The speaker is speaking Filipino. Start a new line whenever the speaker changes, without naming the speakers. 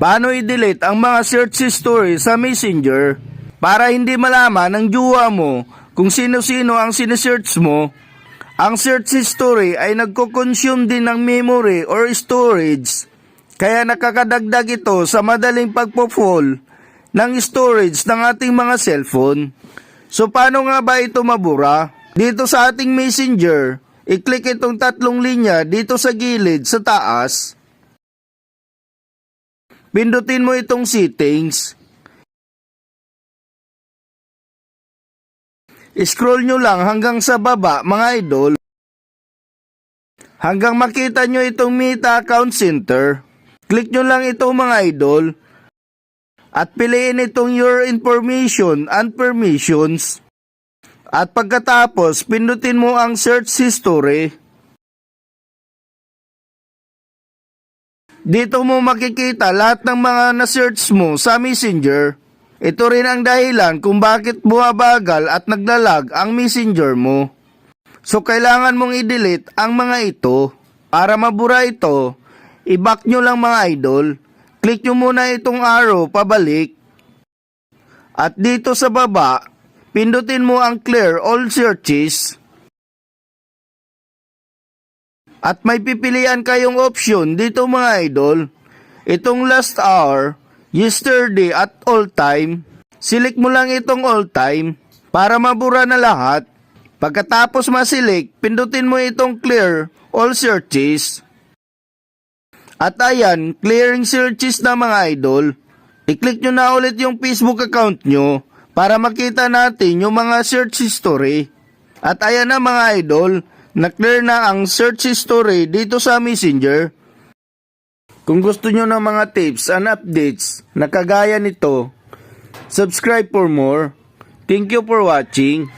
Paano i-delete ang mga search history sa Messenger para hindi malaman ng jowa mo kung sino-sino ang sinesearch mo? Ang search history ay nagko-consume din ng memory or storage, kaya nakakadagdag ito sa madaling pagpo-fall ng storage ng ating mga cellphone. So paano nga ba ito mabura? Dito sa ating Messenger, i-click itong tatlong linya dito sa gilid sa taas. Pindutin mo itong settings. Scroll nyo lang hanggang sa baba mga idol. Hanggang makita nyo itong Meta Account Center. Click nyo lang ito mga idol. At piliin itong Your Information and Permissions. At pagkatapos, pindutin mo ang Search History. Dito mo makikita lahat ng mga na-search mo sa Messenger. Ito rin ang dahilan kung bakit bumabagal at naglalag ang Messenger mo. So kailangan mong i-delete ang mga ito. Para mabura ito, i-back nyo lang mga idol. Click nyo muna itong arrow pabalik. At dito sa baba, pindutin mo ang Clear All Searches. At may pipilian kayong option dito mga idol. Itong last hour, yesterday at all time. Select mo lang itong all time para mabura na lahat. Pagkatapos ma-select, pindutin mo itong clear all searches. At ayan, clearing searches na mga idol. I-click nyo na ulit yung Facebook account nyo para makita natin yung mga search history. At ayan na mga idol, na-clear na ang search history dito sa Messenger. Kung gusto nyo ng mga tips and updates na kagaya nito, subscribe for more. Thank you for watching.